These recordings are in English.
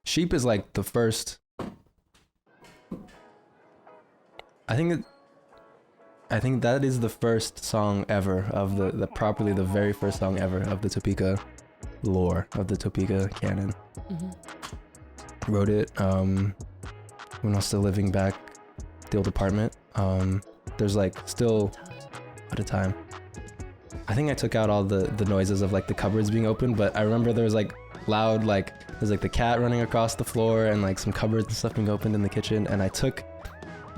Sheep is like the first. I think that is the first song ever of the properly the very first song ever of the Topeka lore, of the Topeka canon. Wrote it when I was still living back the old apartment. There's like still at a time. I think I took out all the noises of like the cupboards being open, but I remember there was like loud, like there's like the cat running across the floor and like some cupboards and stuff being opened in the kitchen, and I took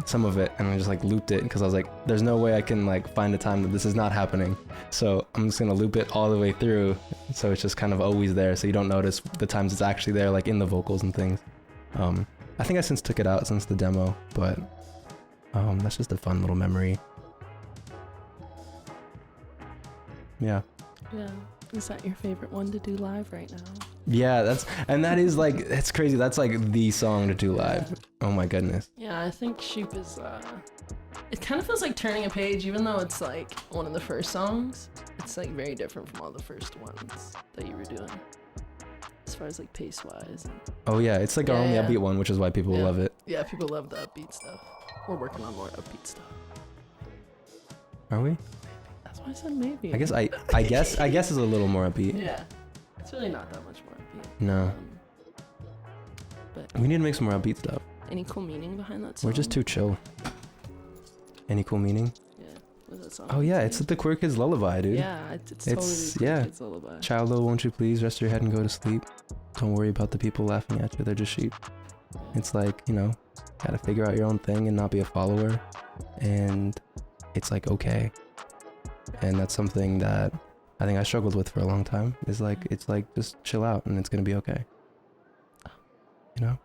some of it and I just like looped it because I was like, there's no way I can like find a time that this is not happening, so I'm just gonna loop it all the way through so it's just kind of always there, so you don't notice the times it's actually there, like in the vocals and things. I think I since took it out since the demo, but that's just a fun little memory. Yeah. Is that your favorite one to do live right now? Yeah, that is like, it's crazy. That's like the song to do live. Oh my goodness. Yeah, I think Sheep is, it kind of feels like turning a page, even though it's like one of the first songs. It's like very different from all the first ones that you were doing, as far as like pace wise. Oh yeah, it's like our only upbeat one, which is why people love it. Yeah, people love the upbeat stuff. We're working on more upbeat stuff. Are we? That's why I said maybe. I guess it's a little more upbeat. Yeah, it's really not that much more upbeat. No. But we need to make some more upbeat stuff. Any cool meaning behind that song? We're just too chill. Any cool meaning? Yeah. What's that song? Oh yeah, it's the Queer Kids Lullaby, dude. Yeah, it's totally the Queer Kids Lullaby. Childo, won't you please rest your head and go to sleep? Don't worry about the people laughing at you, they're just sheep. Yeah. It's like, you know, gotta figure out your own thing and not be a follower. And it's like, okay. And that's something that I think I struggled with for a long time. Is like, it's like, just chill out and it's gonna be okay. You know?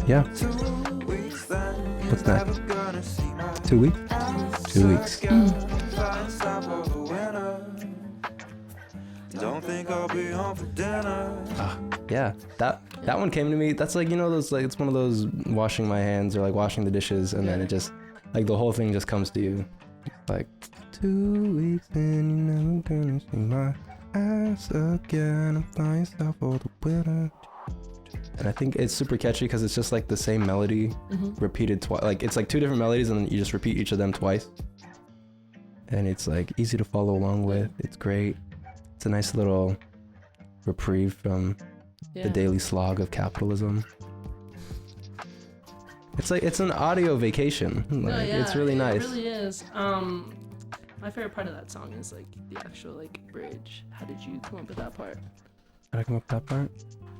Yeah. What's that? 2 weeks? 2 weeks. Don't think I'll be home for dinner. Yeah, that one came to me. That's like, you know, those, like, it's one of those washing my hands or like washing the dishes, and then it just, like, the whole thing just comes to you. Like, 2 weeks and you're never gonna see my ass again. I'm flying south for the winter. And I think it's super catchy because it's just like the same melody repeated twice. Like, it's like two different melodies and then you just repeat each of them twice. And it's like easy to follow along with. It's great. It's a nice little reprieve from the daily slog of capitalism. It's like, it's an audio vacation. Like, it's really nice. It really is. My favorite part of that song is like the actual like bridge. How did you come up with that part? How did I come up with that part?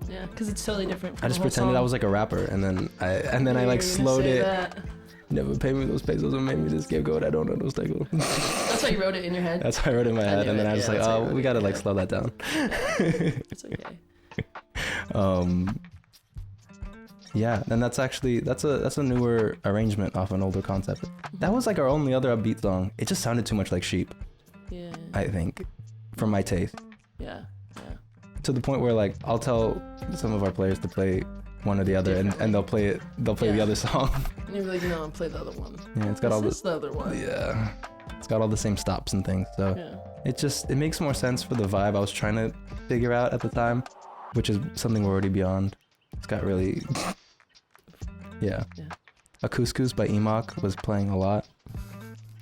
Yeah, because it's totally different from I just the whole pretended song. I was like a rapper, and then I like slowed it. That. Never pay me those pesos and made me the scapegoat. I don't know those things. That's why you wrote it in your head? That's why I wrote it in my head, and then I was like, oh, we gotta like slow that down. It's okay. Yeah, and that's actually, that's a newer arrangement off an older concept. That was like our only other upbeat song. It just sounded too much like Sheep. Yeah. I think, for my taste. Yeah. To the point where like I'll tell some of our players to play one or the other, and they'll play the other song. And you're like, no, play the other one. Yeah, it's got all the other one. Yeah, it's got all the same stops and things. So it makes more sense for the vibe I was trying to figure out at the time, which is something we're already beyond. It's got really, yeah. A Couscous by Emok was playing a lot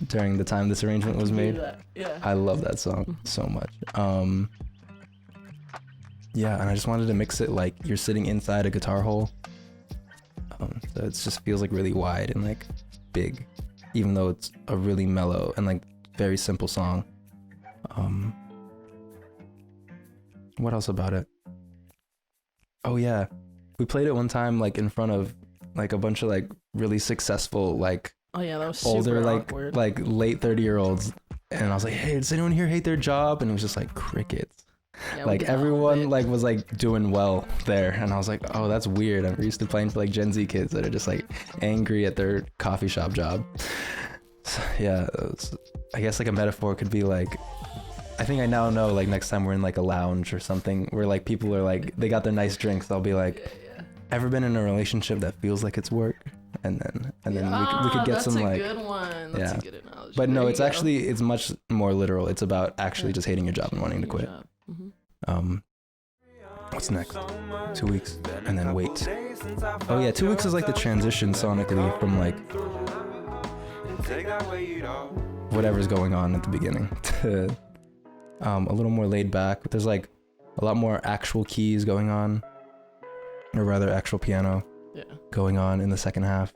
during the time this arrangement was made. Yeah. I love that song so much. Yeah, and I just wanted to mix it like you're sitting inside a guitar hole. So it just feels like really wide and like big, even though it's a really mellow and like very simple song. What else about it? Oh yeah, we played it one time like in front of like a bunch of like really successful like that was older super awkward. like late 30-year-olds, and I was like, hey, does anyone here hate their job? And it was just like crickets. Yeah, like everyone like was like doing well there, and I was like, oh, that's weird. I'm used to playing for like Gen Z kids that are just like angry at their coffee shop job. So, yeah, I guess like a metaphor could be like, I think I now know like next time we're in like a lounge or something where like people are like, they got their nice drinks, I'll be like, ever been in a relationship that feels like it's work? and then we could get some like. That's a good one. That's a good analogy. But no, it's actually it's much more literal. It's about actually just hating your job and wanting to quit. What's next? 2 weeks and then wait. Oh yeah, 2 weeks is like the transition sonically from like whatever's going on at the beginning to a little more laid back. There's like a lot more actual keys going on, or rather actual piano going on in the second half,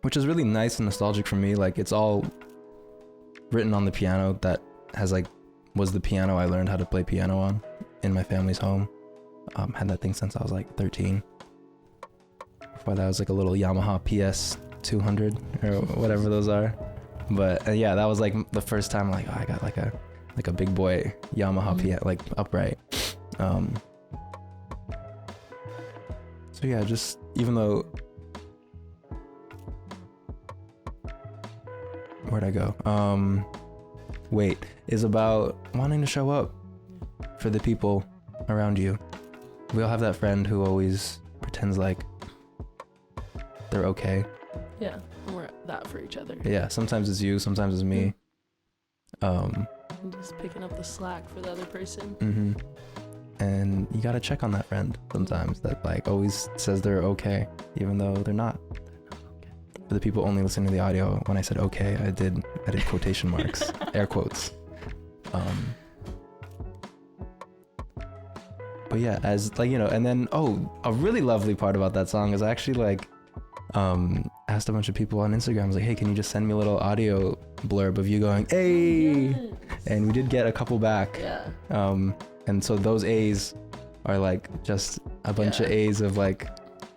which is really nice and nostalgic for me. Like it's all written on the piano that was the piano I learned how to play piano on in my family's home. Had that thing since I was like 13. Before that was like a little Yamaha PS 200 or whatever those are. But yeah, that was like the first time like I got like a big boy Yamaha piano, like upright. So yeah, just even though where'd I go? Wait is about wanting to show up for the people around you. We all have that friend who always pretends like they're okay. Yeah, we're that for each other. Yeah, sometimes it's you, sometimes it's me. I'm just picking up the slack for the other person. And you gotta check on that friend sometimes that like always says they're okay, even though they're not. For the people only listening to the audio, when I said okay, I did quotation marks, air quotes. But yeah, as like, you know, and then, a really lovely part about that song is I actually like, asked a bunch of people on Instagram, I was like, hey, can you just send me a little audio blurb of you going, hey, yes. And we did get a couple back. Yeah. And so those A's are like just a bunch of A's of like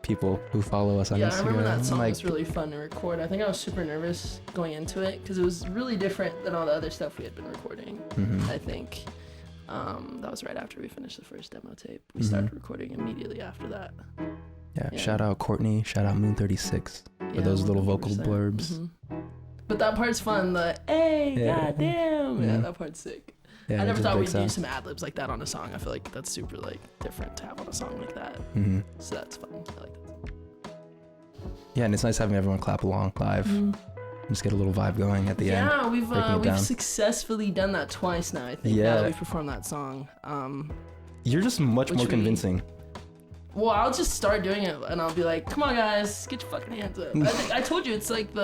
people who follow us on Instagram. Yeah, I remember that song like, was really fun to record. I think I was super nervous going into it because it was really different than all the other stuff we had been recording, I think. That was right after we finished the first demo tape. We started recording immediately after that. Yeah, shout out Courtney, shout out Moon 36 for those little vocal blurbs. But that part's fun, the hey, goddamn. Yeah, that part's sick. Yeah, I never thought we'd do some ad libs like that on a song. I feel like that's super like different to have on a song like that. So that's fun. I like that. Yeah, and it's nice having everyone clap along live. Just get a little vibe going at the end. Yeah, we've successfully done that twice now, I think. Yeah, now that we've performed that song. You're just much more convincing. Well, I'll just start doing it and I'll be like, come on guys, get your fucking hands up. I told you it's like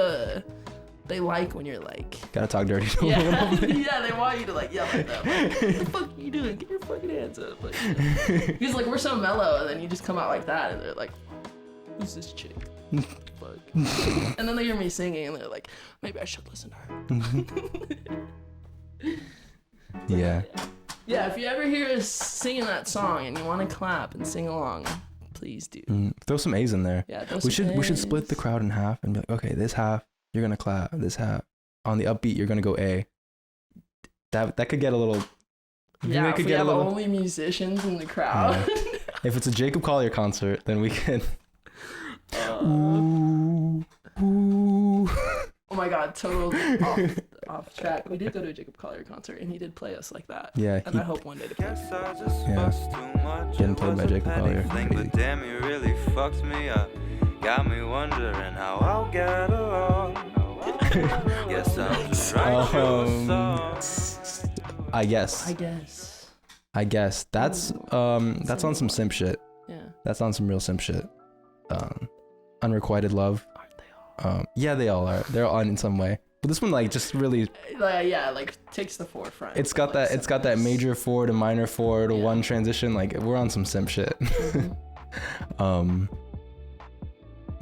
they like when you're like gotta talk dirty to them. Yeah, they want you to like yell at them. Like, what the fuck are you doing? Get your fucking hands up. Like, because like we're so mellow and then you just come out like that and they're like, who's this chick? Fuck. And then they hear me singing and they're like, maybe I should listen to her. Yeah. Yeah, if you ever hear us singing that song and you want to clap and sing along, please do. Throw some A's in there. Yeah, we should split the crowd in half and be like, okay, this half you're gonna clap, this half on the upbeat you're gonna go A. That could get a little. Yeah, if we have only musicians in the crowd. If it's a Jacob Collier concert, then we can. Ooh. Oh my god, total off track. We did go to a Jacob Collier concert and he did play us like that. Yeah. And I hope one day to play. Getting played by Jacob Collier. But damn, you really fucked me up. Got me wondering how I'll get along. Guess I'll just write you a song. I guess. That's on some simp shit. Yeah. That's on some real simp shit. Unrequited love. Aren't they all? Yeah, they all are. They're on in some way. But this one like just really takes the forefront. It's got that major four to minor four to one transition. Like we're on some simp shit.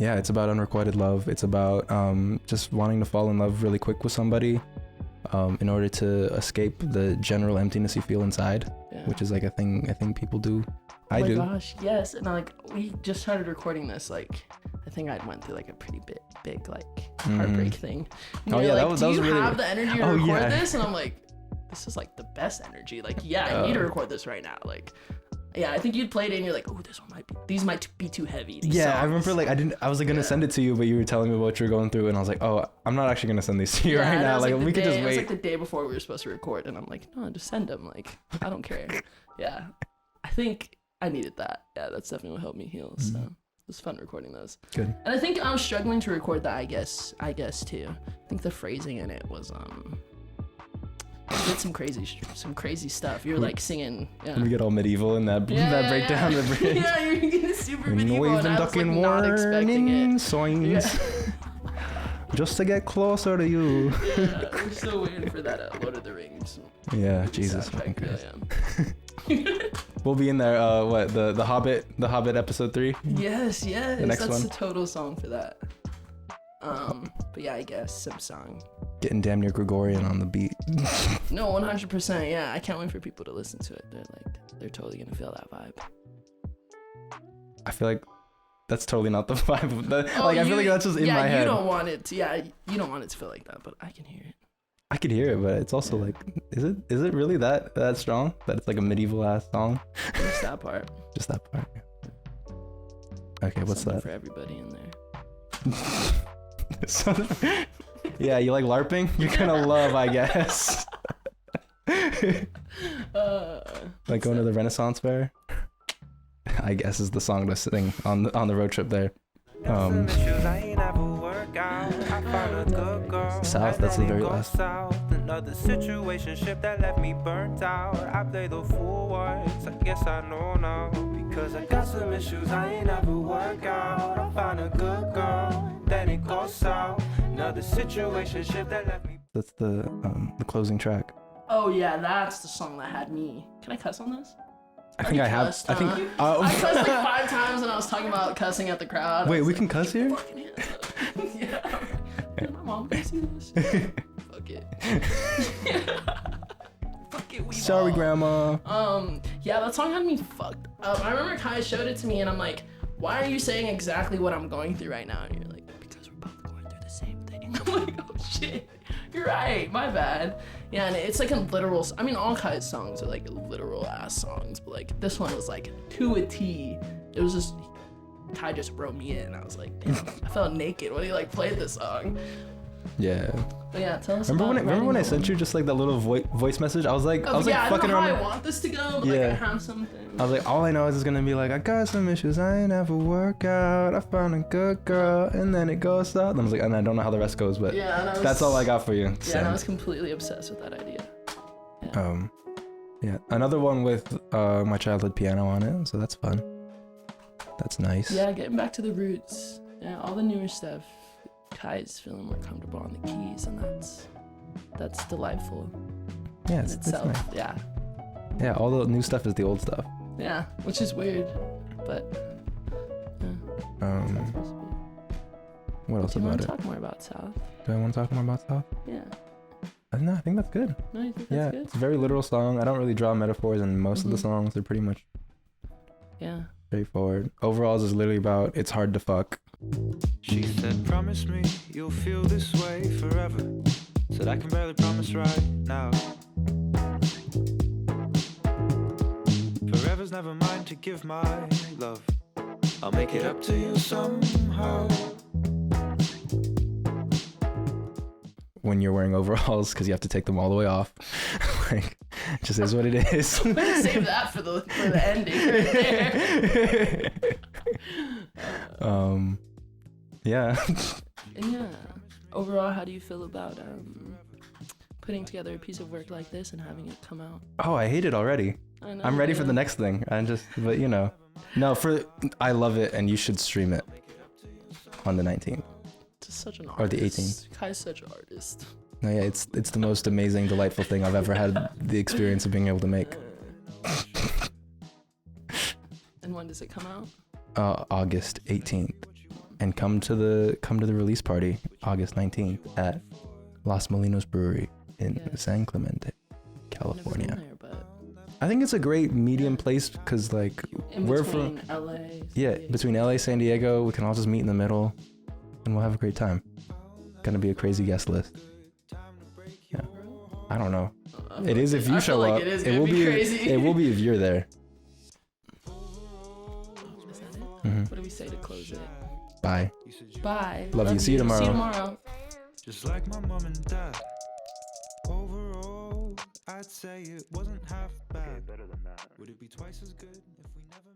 Yeah, it's about unrequited love. It's about just wanting to fall in love really quick with somebody in order to escape the general emptiness you feel inside, which is like a thing I think people do. I do. Oh my gosh, yes. And like we just started recording this, like I think I went through like a pretty big like heartbreak thing. And oh yeah, like, that was really. Do you have the energy to record this? And I'm like, this is like the best energy. Like I need to record this right now. Like. Yeah, I think you'd played it and you're like, oh, these might be too heavy. Yeah, songs. I remember like I was like gonna send it to you, but you were telling me what you're going through, and I was like, oh, I'm not actually gonna send these to you right now. Like we could just wait. It was like the day before we were supposed to record, and I'm like, no, just send them. Like I don't care. Yeah, I think I needed that. Yeah, that's definitely what helped me heal. So was fun recording those. Good. And I think I was struggling to record the I guess too. I think the phrasing in it was you did some crazy stuff. You were like singing. Yeah. We get all medieval in that breakdown. Yeah. The bridge. Yeah, you're getting super medieval. Noise And and I was like ducking not expecting warning it. signs. Yeah. Just to get closer to you. Yeah, we're still waiting for that Lord of the Rings. Yeah, Jesus fucking soundtrack. Christ. Yeah. We'll be in there. The Hobbit episode 3. Yes. The next That's one. the total song for that. But yeah, I guess some song. Getting damn near Gregorian on the beat. No, 100%. Yeah, I can't wait for people to listen to it. They're totally gonna feel that vibe. I feel like that's totally not the vibe of that. I feel like that's just in my head. You don't want it to. Yeah, you don't want it to feel like that, but I can hear it. I could hear it, but it's also like, is it really that strong? That it's like a medieval ass song? Just that part. Just that part. Okay, what's Something that? for everybody in there. So, yeah, you like LARPing? You're gonna love, I guess. Like going to the Renaissance Fair? I guess is the song to sing on the road trip there. South, that's the very last. Another situationship that left me burnt out. I play the fool once, I guess I know now. Because I got some issues I ain't never work out. I found a good girl, then it goes south. Another situationship that left me. That's the closing track. Oh yeah, that's the song that had me. Can I cuss on this? I think I have. Cussed, I think. I cussed like 5 times when I was talking about cussing at the crowd. Wait, we can cuss here? Fucking hands up. Yeah. My mom can see this. Fuck it. Fuck it. Sorry, Grandma. Yeah, that song had me fucked up. I remember Kai showed it to me, and I'm like, "Why are you saying exactly what I'm going through right now?" And you're like, "Because we're both going through the same thing." I'm like, "Oh shit, you're right. My bad." Yeah, and it's like a literal. I mean, all Kai's songs are like literal ass songs, but like this one was like to a T. It was just Kai just wrote me in. I was like, damn, I felt naked when he like played this song. Yeah. But yeah, tell us. Remember when I sent you just like that little voice message? I was like, I fucking don't know around. how I want this to go, but like I have something. I was like, all I know is it's gonna be like, I got some issues, I ain't ever work out. I found a good girl, and then it goes south. And I was like, and I don't know how the rest goes, but that's all I got for you. Yeah, and I was completely obsessed with that idea. Yeah. Yeah, another one with my childhood piano on it, so that's fun. That's nice. Yeah, getting back to the roots. Yeah, all the newer stuff. Kai's feeling more comfortable on the keys, and that's delightful. Yeah, it's itself. Nice. Yeah. Yeah, all the new stuff is the old stuff. Yeah, which is weird, but. Yeah. What else about it? Do you want to talk more about South? Do I want to talk more about South? Yeah. No, I think that's good. No, you think that's good? It's a very literal song. I don't really draw metaphors in most of the songs. They're pretty much straightforward. Overalls is literally about it's hard to fuck. She said, promise me you'll feel this way forever. Said I can barely promise right now. Forever's never mine to give my love. I'll make it up to you somehow. When you're wearing overalls, because you have to take them all the way off. Like, it just is what it is. I'm gonna save that for the ending right there. Yeah. And yeah. Overall, how do you feel about putting together a piece of work like this and having it come out? Oh, I hate it already. I know, I'm ready for the next thing. But you know. No, I love it, and you should stream it on the 19th. Just such an artist. Or the 18th. Kai's such an artist. No, yeah, it's the most amazing, delightful thing I've ever had the experience of being able to make. And when does it come out? August 18th. And come to the release party August 19th at Los Molinos Brewery in San Clemente, California. I've never been there, but I think it's a great medium place because like we're from LA. Between LA, San Diego, we can all just meet in the middle and we'll have a great time. Gonna be a crazy guest list. Yeah. I don't know. It is if you show up. It will be crazy. It will be if you're there. Is that it? What do we say to close it? Bye. Bye. Love you. See you tomorrow. See you tomorrow. Just like my mom and dad. Overall, I'd say it wasn't half bad. Would it be twice as good if we never